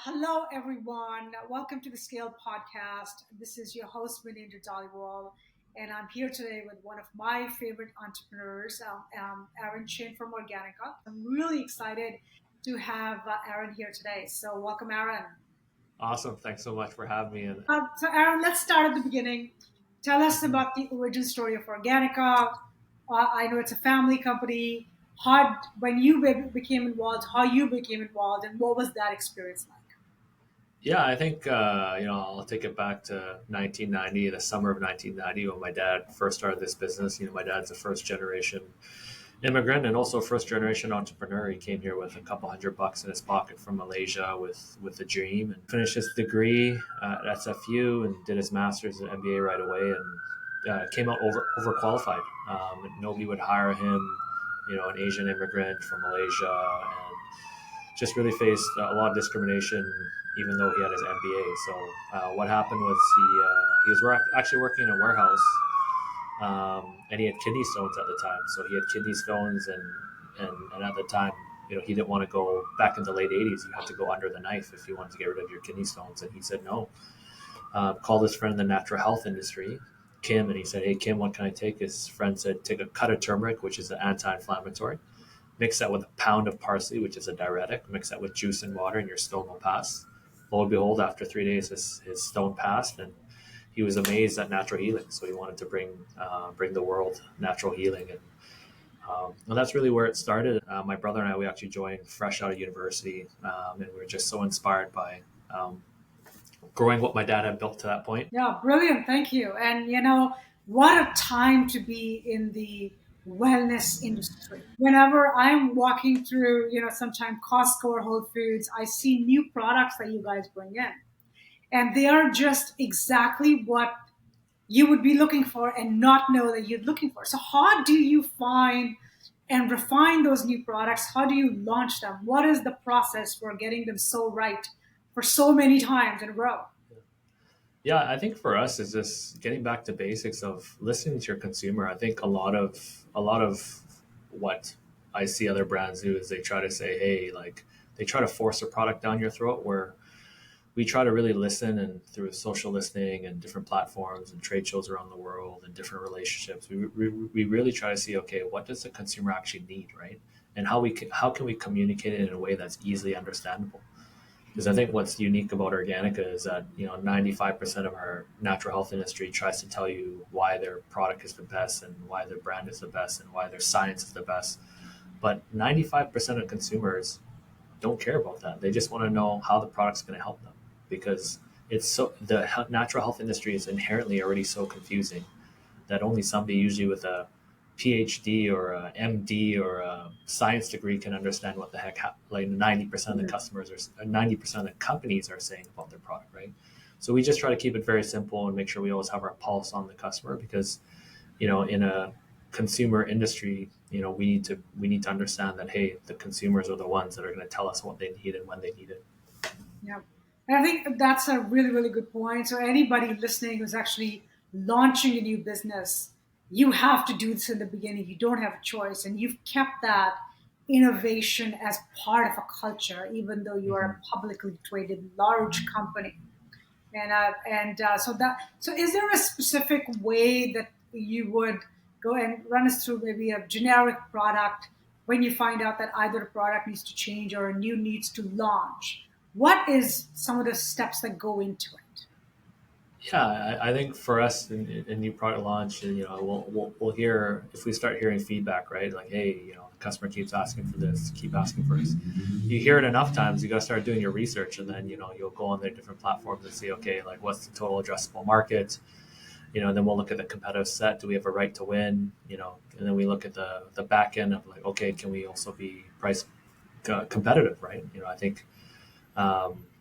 Hello, everyone. Welcome to the Scale Podcast. This is your host, Maninder Dhaliwal, and I'm here today with one of my favorite entrepreneurs, Aaron Chin from Organika. I'm really excited to have Aaron here today. So, welcome, Aaron. Awesome. Thanks so much for having me. And So, Aaron, let's start at the beginning. Tell us Mhm. about the origin story of Organika. I know it's a family company. When you became involved, how you became involved, and what was that experience like? Yeah, I think I'll take it back to 1990, the summer of 1990, when my dad first started this business. My dad's a first generation immigrant and also first generation entrepreneur. He came here with a couple $100 in his pocket from Malaysia with a dream, and finished his degree at SFU and did his master's and MBA right away, and came out overqualified. Nobody would hire him. An Asian immigrant from Malaysia, and just really faced a lot of discrimination, even though he had his MBA. So what happened was he was actually working in a warehouse, and he had kidney stones at the time. So he had kidney stones, and at the time, he didn't want to go back in the late '80s. You had to go under the knife if you wanted to get rid of your kidney stones, and he said no. Called his friend in the natural health industry, Kim, and he said, "Hey Kim, what can I take?" His friend said, "Take a cut of turmeric, which is an anti-inflammatory. Mix that with a pound of parsley, which is a diuretic. Mix that with juice and water, and your stone will pass." Lo and behold, after 3 days, his stone passed, and he was amazed at natural healing. So he wanted to bring the world natural healing, and that's really where it started. My brother and I, we actually joined fresh out of university, and we were just so inspired by growing what my dad had built to that point. Yeah, brilliant. Thank you. And what a time to be in the wellness industry. Whenever I'm walking through, sometime Costco or Whole Foods, I see new products that you guys bring in. And they are just exactly what you would be looking for and not know that you're looking for. So how do you find and refine those new products? How do you launch them? What is the process for getting them so right for so many times in a row? Yeah, I think for us is just getting back to basics of listening to your consumer. I think a lot of what I see other brands do is they try to say, hey, like they try to force a product down your throat, where we try to really listen, and through social listening and different platforms and trade shows around the world and different relationships, we really try to see, okay, what does the consumer actually need, right? And how can we communicate it in a way that's easily understandable? Because I think what's unique about Organica is that 95% of our natural health industry tries to tell you why their product is the best and why their brand is the best and why their science is the best. But 95% of consumers don't care about that. They just want to know how the product's going to help them, because the natural health industry is inherently already so confusing that only somebody usually with a PhD or a MD or a science degree can understand what the heck like 90% of the customers or 90% of the companies are saying about their product, right? So we just try to keep it very simple and make sure we always have our pulse on the customer, because in a consumer industry, we need to understand that, hey, the consumers are the ones that are going to tell us what they need and when they need it. Yeah. And I think that's a really, really good point. So anybody listening who's actually launching a new business, you have to do this in the beginning. You don't have a choice. And you've kept that innovation as part of a culture, even though you are Mhm. a publicly traded large company. So is there a specific way that you would go and run us through maybe a generic product when you find out that either a product needs to change or a new needs to launch? What is some of the steps that go into it? Yeah, I think for us in new product launch, we'll hear, if we start hearing feedback, right? Like, hey, the customer keeps asking for this, keep asking for this. You hear it enough times, you got to start doing your research, and then you'll go on their different platforms and see, okay, like what's the total addressable market? And then we'll look at the competitive set. Do we have a right to win? And then we look at the back end of, like, okay, can we also be price competitive, right? I think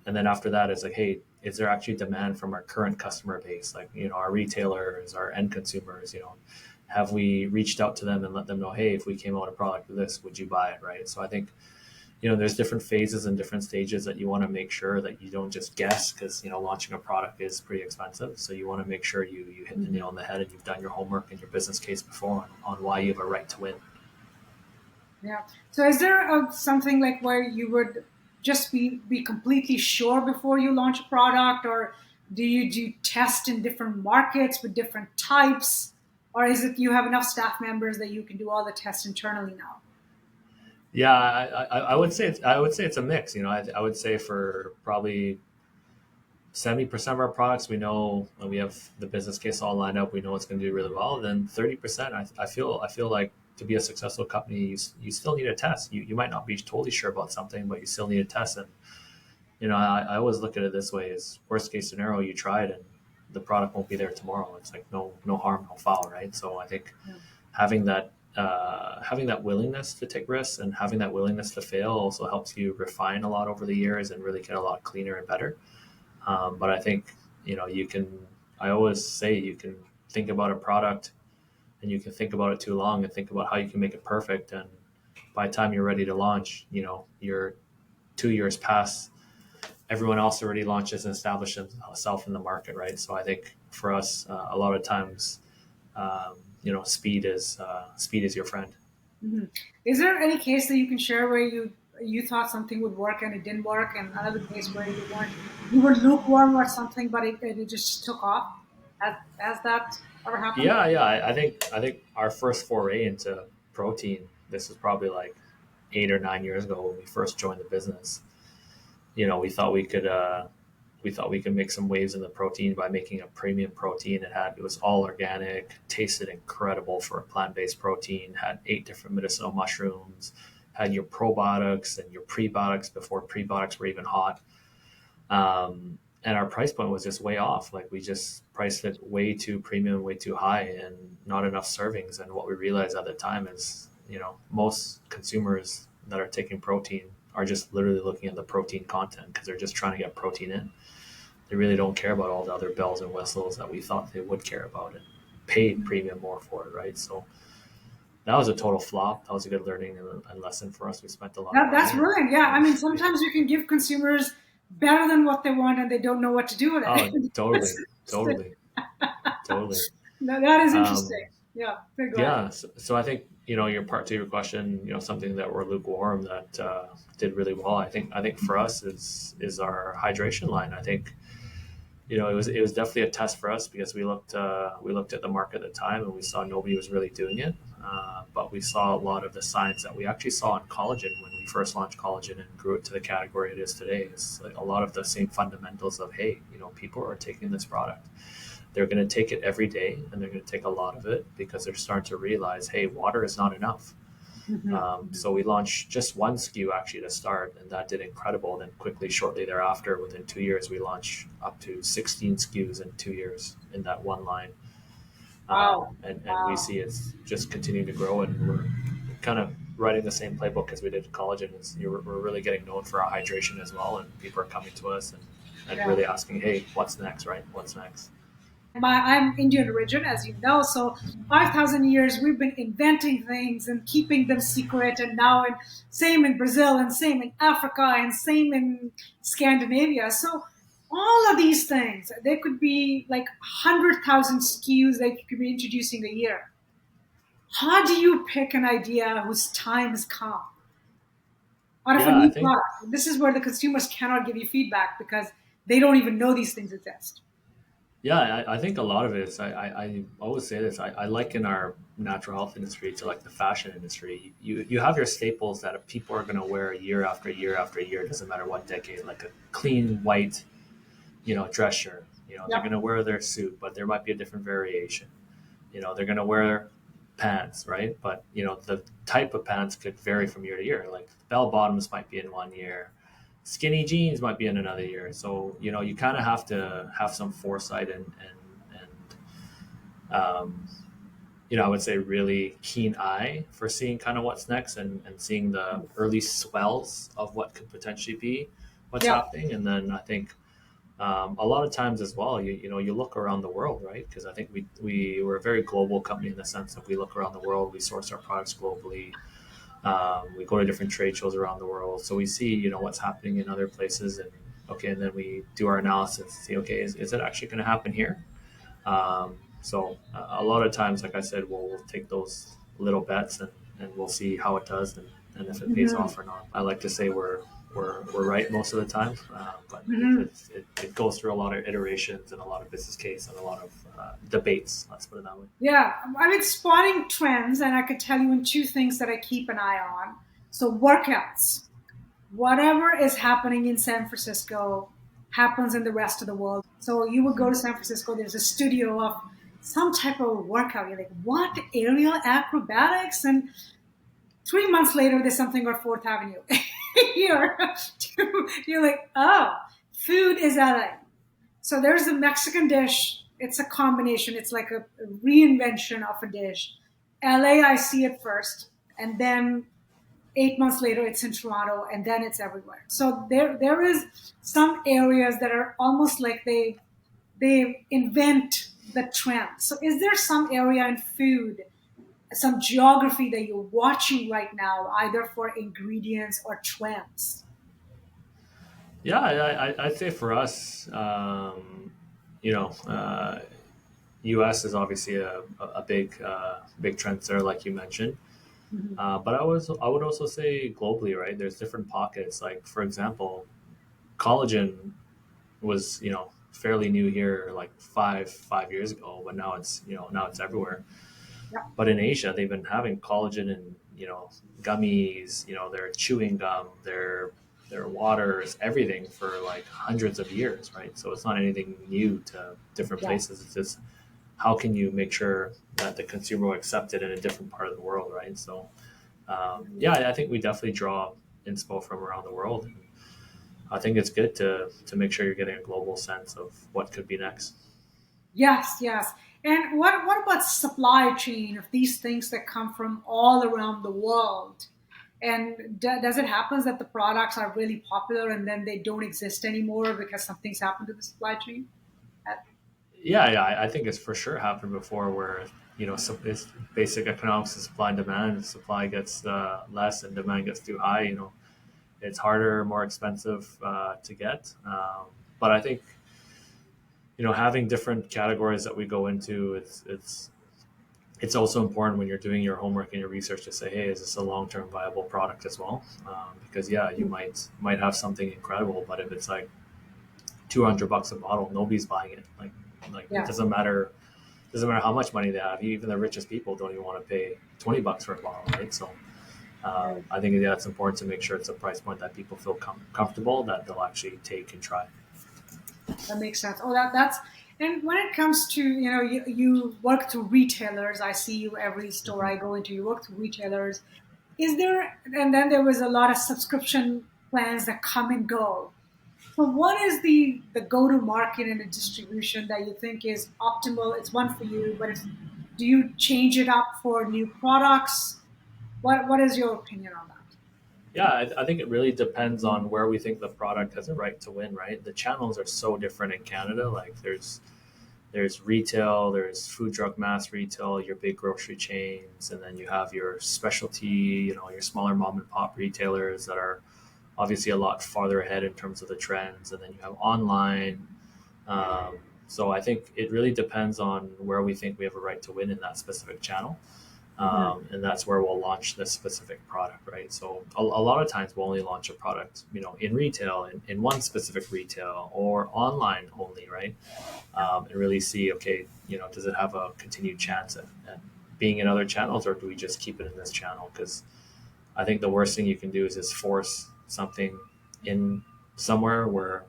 and then after that, it's like, hey, is there actually demand from our current customer base, like our retailers, our end consumers? Have we reached out to them and let them know, hey, if we came out with a product with this, would you buy it, right? So I think there's different phases and different stages that you want to make sure that you don't just guess, because launching a product is pretty expensive. So you want to make sure you hit the nail on the head and you've done your homework and your business case before on why you have a right to win. Yeah. So is there something like where you would just be completely sure before you launch a product, or do you do test in different markets with different types, or is it you have enough staff members that you can do all the tests internally now? Yeah, I would say it's a mix. I would say for probably 70% of our products, we know when we have the business case all lined up, we know it's going to do really well. Then 30%, I feel like to be a successful company, you still need a test. You might not be totally sure about something, but you still need a test. And I always look at it this way: is worst case scenario, you try it and the product won't be there tomorrow. It's like no harm, no foul, right? So I think Yeah. having that willingness to take risks and having that willingness to fail also helps you refine a lot over the years and really get a lot cleaner and better. But I think you can. I always say you can think about a product and you can think about it too long and think about how you can make it perfect. And by the time you're ready to launch, you're 2 years past everyone else already launches and establishes themselves in the market, right? So I think for us, a lot of times, speed is your friend. Mhm. Is there any case that you can share where you thought something would work and it didn't work, and another case where you were lukewarm or something, but it just took off? Has that ever happened? Yeah, yeah. I think our first foray into protein. This was probably like 8 or 9 years ago when we first joined the business. We thought we could make some waves in the protein by making a premium protein. It was all organic, tasted incredible for a plant-based protein, had 8 different medicinal mushrooms, had your probiotics and your prebiotics before prebiotics were even hot. And our price point was just way off. Like we just priced it way too premium, way too high, and not enough servings. And what we realized at the time is, most consumers that are taking protein are just literally looking at the protein content because they're just trying to get protein in. They really don't care about all the other bells and whistles that we thought they would care about and paid premium more for it, right? So that was a total flop. That was a good learning and lesson for us. We spent a lot of That's money and brilliant. Yeah, I we, mean, we sometimes you can give consumers better than what they want, and they don't know what to do with oh, it. totally, totally, totally. No, that is Um, interesting. Yeah, very good. yeah, so I think your part to your question, something that we're lukewarm that did really well. I think for us is our hydration line. I think it was definitely a test for us because we looked at the market at the time and we saw nobody was really doing it, but we saw a lot of the signs that we actually saw in collagen when we first launched collagen and grew it to the category it is today. It's like a lot of the same fundamentals of, hey, people are taking this product, they're going to take it every day and they're going to take a lot of it because they're starting to realize, hey, water is not enough. Mhm. So we launched just one SKU actually to start, and that did incredible. Then quickly, shortly thereafter, within 2 years, we launched up to 16 SKUs in 2 years in that one line. Wow, And we wow. see it's just continuing to grow, and we're kind of writing the same playbook as we did collagen. We're really getting known for our hydration as well, and people are coming to us and Yeah. really asking, hey, what's next, right? What's next? I'm Indian origin, as you know, so 5,000 years we've been inventing things and keeping them secret, and now same in Brazil, and same in Africa, and same in Scandinavia. So all of these things, there could be like 100,000 SKUs that you could be introducing a year. How do you pick an idea whose time has come out of a Yeah, I new think product? This is where the consumers cannot give you feedback because they don't even know these things exist. Yeah, I think a lot of it is I always say this. I liken our natural health industry to like the fashion industry. You have your staples that people are going to wear year after year after year. It doesn't matter what decade. Like a clean white, dress shirt. They're Yep. going to wear their suit, but there might be a different variation. They're going to wear pants, right? But the type of pants could vary from year to year. Like bell bottoms might be in one year, skinny jeans might be in another year. So you kind of have to have some foresight and I would say really keen eye for seeing kind of what's next and seeing the early swells of what could potentially be what's Yep. happening. And then I think a lot of times as well, you look around the world, right? Because I think we're a very global company in the sense that we look around the world, we source our products globally, we go to different trade shows around the world, so we see what's happening in other places, and okay, and then we do our analysis, see okay, is it actually going to happen here? So a lot of times, like I said, we'll take those little bets and we'll see how it does and if it pays Mhm. off or not. I like to say we're right most of the time, but Mhm. it goes through a lot of iterations and a lot of business case and a lot of debates. Let's put it that way. Yeah, I mean, spotting trends, and I could tell you in two things that I keep an eye on. So, workouts. Whatever is happening in San Francisco happens in the rest of the world. So, you would go to San Francisco, there's a studio of some type of workout. You're like, what? Aerial acrobatics? And 3 months later, there's something on Fourth Avenue here. You're like, oh, food is LA. So there's a Mexican dish. It's a combination. It's like a reinvention of a dish. LA, I see it first, and then 8 months later, it's in Toronto, and then it's everywhere. So there is some areas that are almost like they invent the trend. So is there some area in food, some geography that you're watching right now, either for ingredients or trends? Yeah, I'd say for us, you know, U.S. is obviously a big trend there, like you mentioned. Mhm. But I would also say globally, right? There's different pockets. Like for example, collagen was fairly new here like five years ago, but now it's everywhere. Yeah, But in Asia, they've been having collagen in gummies, their chewing gum, their waters, everything for like hundreds of years, right? So it's not anything new to different yeah. places. It's just how can you make sure that the consumer will accept it in a different part of the world, right? So yeah, I think we definitely draw inspo from around the world. I think it's good to make sure you're getting a global sense of what could be next. Yes, yes. And what about supply chain of these things that come from all around the world? And does it happen that the products are really popular and then they don't exist anymore because something's happened to the supply chain? Uh, Yeah, I think it's for sure happened before where it's basic economics of supply and demand. Supply gets less and demand gets too high. It's harder, more expensive to get. But I think having different categories that we go into, it's also important when you're doing your homework and your research to say, hey, is this a long term viable product as well? Because yeah, you might have something incredible, but if it's like $200 a bottle, nobody's buying it. Like it yeah. doesn't matter how much money they have. Even the richest people don't even want to pay $20 for a bottle, right? So Right. I think that's important to make sure it's a price point that people feel comfortable that they'll actually take and try. That makes sense. Oh, that's and when it comes to you work through retailers. I see you every store Mhm. I go into. You work through retailers. Is there? And then there was a lot of subscription plans that come and go. So, what is the go to market and the distribution that you think is optimal? It's one for you, but do you change it up for new products? What is your opinion on that? Yeah, I think it really depends on where we think the product has a right to win, right? The channels are so different in Canada. Like there's retail, there's food, drug, mass retail, your big grocery chains, and then you have your specialty, your smaller mom and pop retailers that are obviously a lot farther ahead in terms of the trends, and then you have online. So I think it really depends on where we think we have a right to win in that specific channel. Mhm. And that's where we'll launch this specific product, right? So a lot of times we'll only launch a product, in retail, in one specific retail or online only, right? And really see, okay, does it have a continued chance at being in other channels, or do we just keep it in this channel? Because I think the worst thing you can do is just force something in somewhere where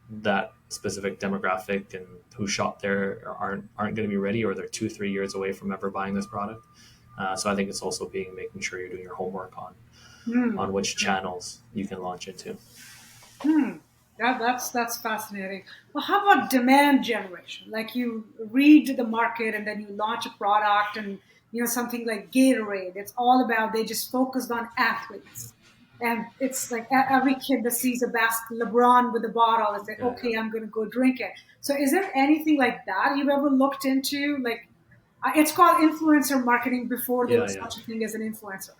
that specific demographic and who shop there aren't going to be ready, or they're 2 3 years away from ever buying this product. So I think it's also making sure you're doing your homework on Hmm. which channels you can launch into. Hmm. That's fascinating. Well, how about demand generation? Like you read the market and then you launch a product, and something like Gatorade. It's all about they just focused on athletes, and it's like every kid that sees a LeBron with a bottle is like, Yeah, okay, I'm going to go drink it. So, is there anything like that you've ever looked into? Like, it's called influencer marketing before there yeah, was yeah. such a thing as an influencer.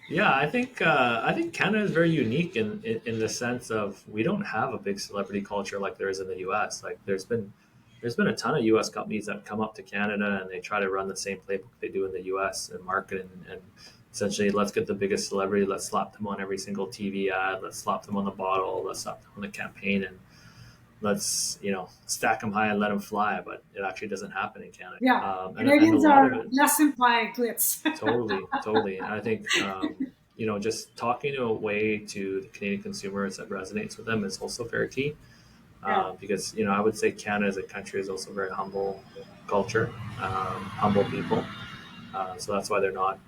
Yeah, I think Canada is very unique in the sense of we don't have a big celebrity culture like there is in the U.S. Like there's been a ton of U.S. companies that come up to Canada and they try to run the same playbook they do in the U.S. and market and essentially, let's get the biggest celebrity, let's slap them on every single TV ad, let's slap them on the bottle, let's slap them on the campaign, and let's stack them high and let them fly. But it actually doesn't happen in Canada, Yeah, and a Canadians lot of are it. less by glitz. Totally, totally. And I think, just talking to a way to the Canadian consumers that resonates with them is also very key. Yeah, Because, I would say Canada as a country is also a very humble culture, humble people. So that's why they're not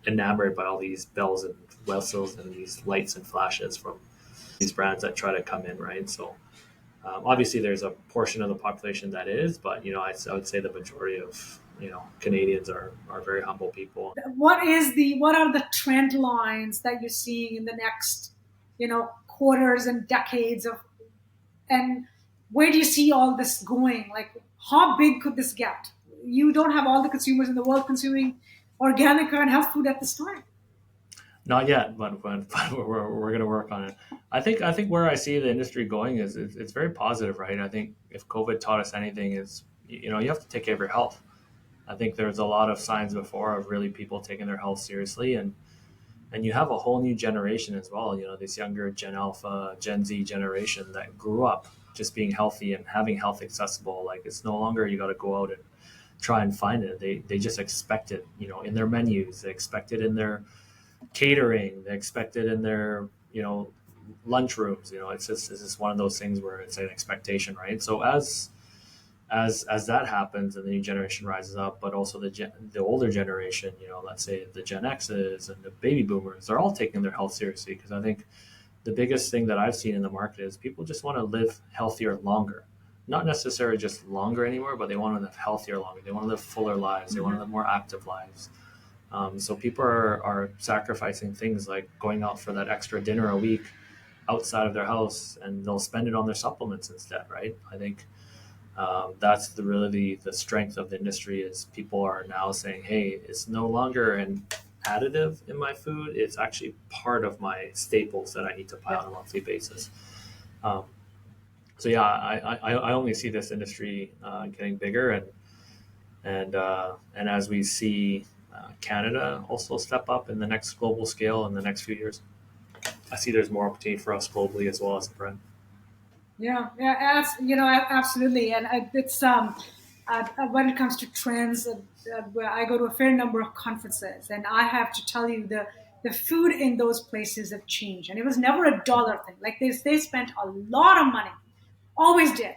enamored by all these bells and whistles and these lights and flashes from these brands that try to come in, right? So obviously, there's a portion of the population that is, but I would say the majority of Canadians are very humble people. what are the trend lines that you're seeing in the next, quarters and decades of, and where do you see all this going? Like, how big could this get? You don't have all the consumers in the world consuming organic and health food at this time. Not yet, but we're going to work on it. I think where I see the industry going is it's very positive, right? I think if COVID taught us anything, is you have to take care of your health. I think there's a lot of signs before of really people taking their health seriously, and you have a whole new generation as well. This younger Gen Alpha, Gen Z generation that grew up just being healthy and having health accessible. Like, it's no longer you got to go out and try and find it. They just expect it, in their menus. They expect it in their catering. They expect it in their lunchrooms. It's just one of those things where it's an expectation, right? So as that happens and the new generation rises up, but also the older generation, let's say the Gen X's and the baby boomers, they're all taking their health seriously, because I think the biggest thing that I've seen in the market is people just want to live healthier longer. Not necessarily just longer anymore, but they want to live healthier longer. They want to live fuller lives. They want to live more active lives. So people are sacrificing things like going out for that extra dinner a week outside of their house, and they'll spend it on their supplements instead, right? I think that's the strength of the industry, is people are now saying, hey, it's no longer an additive in my food. It's actually part of my staples that I need to buy on a monthly basis. Um, so yeah, I only see this industry getting bigger, and as we see Canada also step up in the next global scale in the next few years, I see there's more opportunity for us globally as well as a brand. Yeah, yeah, absolutely. And it's when it comes to trends, where I go to a fair number of conferences, and I have to tell you, the food in those places have changed, and it was never a dollar thing. Like, they spent a lot of money, always did,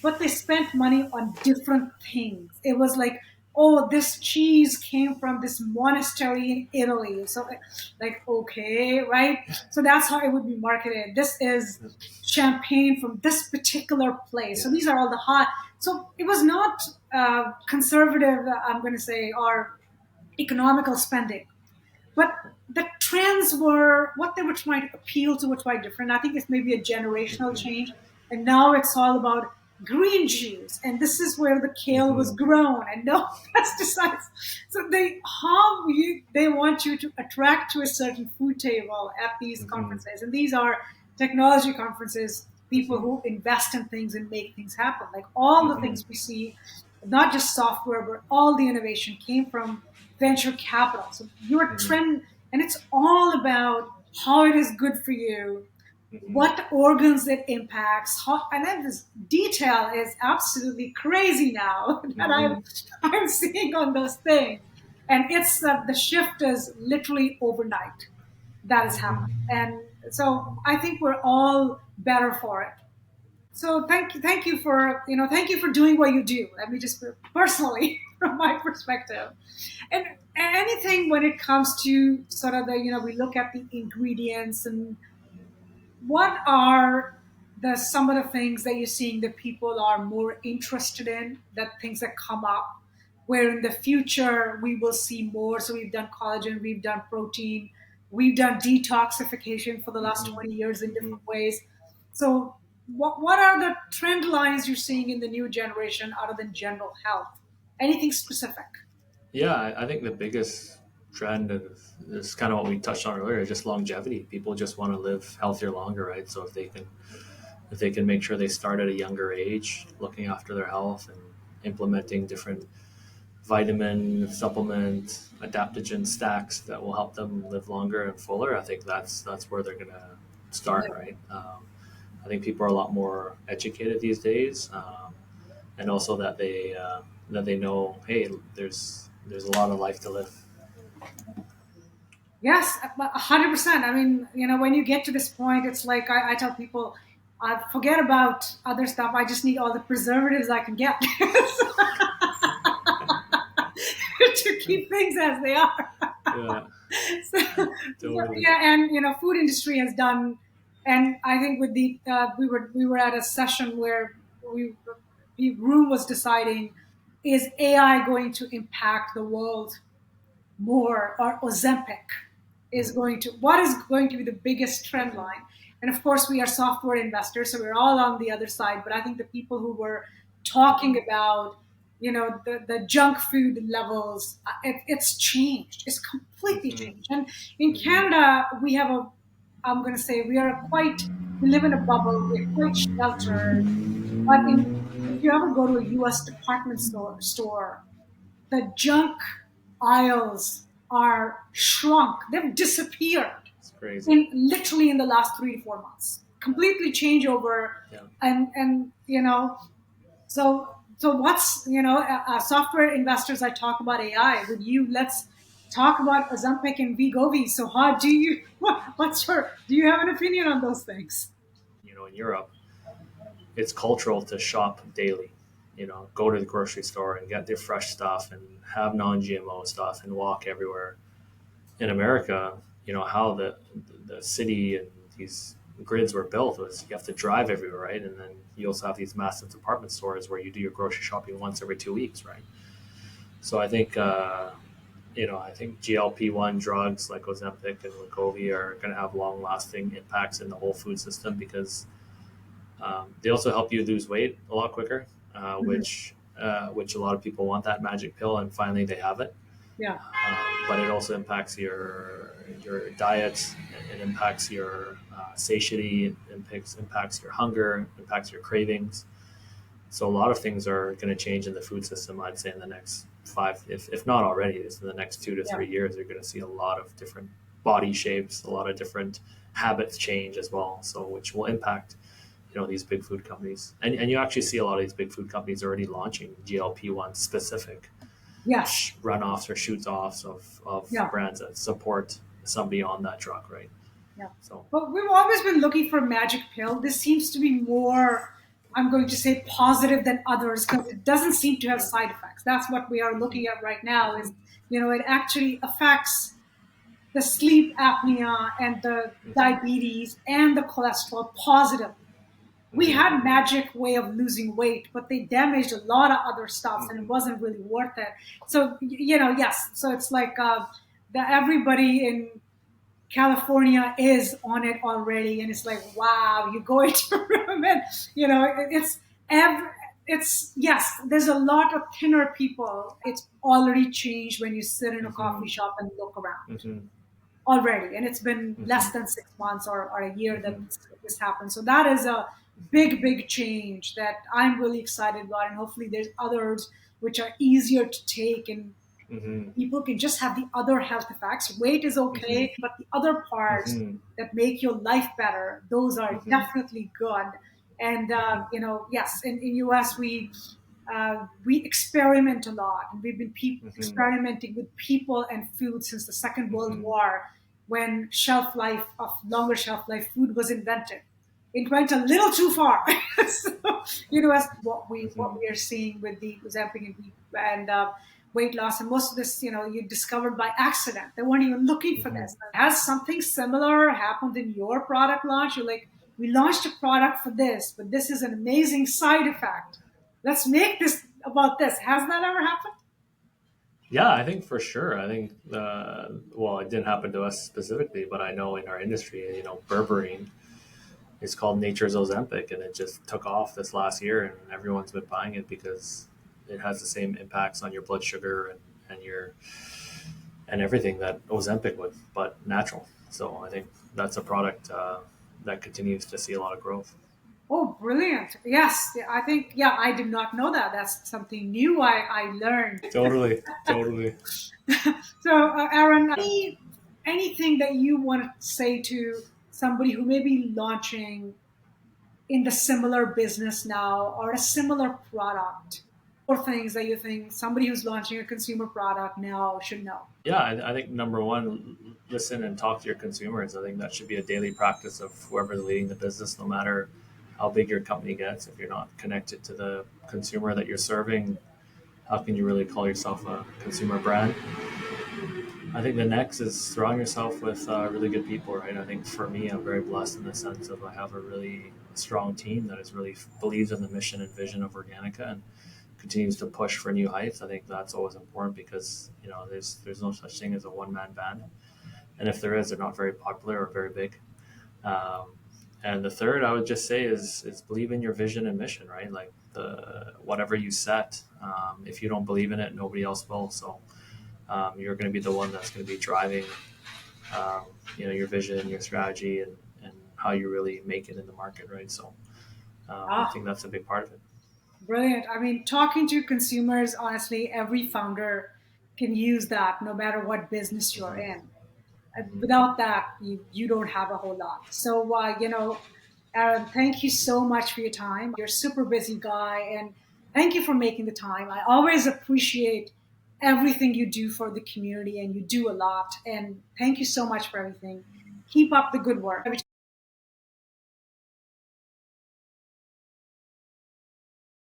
but they spent money on different things. It was like, oh, this cheese came from this monastery in Italy. So, like, okay, right? So that's how it would be marketed. This is champagne from this particular place. Yeah. So these are all the hot. So it was not conservative, I'm going to say, or economical spending. But the trends were what they were trying to appeal to, were quite different. I think it's maybe a generational Mm-hmm. change. And now it's all about green juice. And this is where the kale was Mm-hmm. grown and no pesticides. So they want you to attract to a certain food table at these Mm-hmm. conferences. And these are technology conferences, people Mm-hmm. who invest in things and make things happen. Like, all the Mm-hmm. things we see, not just software, but all the innovation came from venture capital. So your Mm-hmm. trend, and it's all about how it is good for you, Mm-hmm. what organs it impacts, how, and then this detail is absolutely crazy now that Mm-hmm. I'm seeing on those things, and it's the shift is literally overnight that has happened, Mm-hmm. and so I think we're all better for it. So thank you for thank you for doing what you do. Let me just personally, from my perspective, and anything when it comes to sort of the we look at the ingredients, and what are the some of the things that you're seeing that people are more interested in, that things that come up where in the future we will see more. So we've done collagen, we've done protein, we've done detoxification for the last Mm-hmm. 20 years in Mm-hmm. different ways. So what are the trend lines you're seeing in the new generation other than general health? Anything specific? Yeah, I think the biggest trend is kind of what we touched on earlier, just longevity. People just want to live healthier longer, right? So if they can make sure they start at a younger age, looking after their health and implementing different vitamin supplement adaptogen stacks that will help them live longer and fuller, I think that's where they're gonna start, Yeah. right? I think people are a lot more educated these days, and also that they know, hey, there's a lot of life to live. Yes, 100%. I mean, when you get to this point, it's like I tell people, forget about other stuff. I just need all the preservatives I can get to keep things as they are. Yeah, So, totally. yeah, and food industry has done, and I think with the we were at a session where we the room was deciding, is AI going to impact the world more, or Ozempic is Mhm. going to, what is going to be the biggest trend line? And of course, we are software investors, so we're all on the other side. But I think the people who were talking about, the junk food levels, it's changed. It's completely Mhm. changed. And in Mhm. Canada, we have I'm going to say, we live in a bubble. We're quite sheltered. But if you ever go to a U.S. department store, the junk aisles are shrunk. They've disappeared It's crazy. in literally in the last 3 to 4 months. Completely change over, Yeah. and so what's software investors. I talk about AI with you. Let's talk about Ozempic and Wegovy. So how do you what's your do you have an opinion on those things? In Europe, it's cultural to shop daily. Go to the grocery store and get their fresh stuff and have non-GMO stuff and walk everywhere. In America, how the city and these grids were built was you have to drive everywhere, right? And then you also have these massive department stores where you do your grocery shopping once every 2 weeks, right? So I think GLP-1 drugs like Ozempic and Wegovy are going to have long-lasting impacts in the whole food system because they also help you lose weight a lot quicker, Mhm. which a lot of people want that magic pill, and finally they have it. Yeah, But it also impacts your diet. It impacts your satiety. It impacts your hunger. Impacts your cravings. So a lot of things are going to change in the food system. I'd say in the next five, if not already, just in the next two to yeah, three years, you're going to see a lot of different body shapes, a lot of different habits change as well. So which will impact these big food companies, and you actually see a lot of these big food companies already launching GLP-1 specific yes, runoffs or shoots offs of yeah. brands that support somebody on that drug, right? Yeah. So. But we've always been looking for a magic pill. This seems to be more, I'm going to say, positive than others because it doesn't seem to have Yeah. side effects. That's what we are Hmm. looking at right now Hmm. is, it actually affects the sleep apnea and the Hmm. diabetes and the cholesterol positively. We Hmm. had magic way of losing weight, but they damaged a lot of other stuff and it Hmm. wasn't really worth it. So, yes. So it's like everybody in California is on it already, and it's like, wow, you go into a room and every, it's yes, there's a lot of thinner people. It's already changed when you sit in a coffee Hmm. shop and look around Hmm. already, and it's been Hmm. less than 6 months or a year that Hmm. this happened. So that is a big change that I'm really excited about, and hopefully there's others which are easier to take and Hmm. people can just have the other health effects. Weight is Hmm. okay, but the other parts Hmm. that make your life better, those are Hmm. definitely good. And Hmm. yes, in US we experiment a lot, and we've been Hmm. experimenting with people and food since the Second World Hmm. War, when longer shelf life food was invented. It went a little too far. So, as what Hmm. we are seeing with the Ozempic and weight loss, and most of this, you discovered by accident. They weren't even looking for Hmm. this. Has something similar happened in your product launch? You're like, we launched a product for this, but this is an amazing side effect. Let's make this about this. Has that ever happened? Yeah, I think for sure. I think, well, it didn't happen to us specifically, but I know in our industry, berberine is called Nature's Ozempic, and it just took off this last year, and everyone's been buying it because it has the same impacts on your blood sugar and your and everything that Ozempic would, but natural. So I think that's a product that continues to see a lot of growth. Oh, brilliant. Yes, I think, yeah, I did not know that. That's something new I learned. Totally, totally. So, Aaron, anything that you want to say to somebody who may be launching in the similar business now or a similar product, or things that you think somebody who's launching a consumer product now should know? Yeah, I think number one, listen and talk to your consumers. I think that should be a daily practice of whoever's leading the business, no matter how big your company gets. If you're not connected to the consumer that you're serving, how can you really call yourself a consumer brand? I think the next is surround yourself with really good people, right? I think for me, I'm very blessed in the sense of I have a really strong team that is really believes in the mission and vision of Organika and continues to push for new heights. I think that's always important because there's no such thing as a one man band, and if there is, they're not very popular or very big. Um, and the third, I would just say, is believe in your vision and mission, right? Like the whatever you set, if you don't believe in it, nobody else will. So you're going to be the one that's going to be driving, um, your vision, your strategy, and how you really make it in the market, right? So I Ah, think that's a big part of it. brilliant. I mean, talking to consumers, honestly, every founder can use that no matter what business you're Hmm. in. Hmm. Without that, you don't have a whole lot. So, Aaron, thank you so much for your time. You're a super busy guy, and thank you for making the time. I always appreciate everything you do for the community, and you do a lot. And thank you so much for everything. Keep up the good work.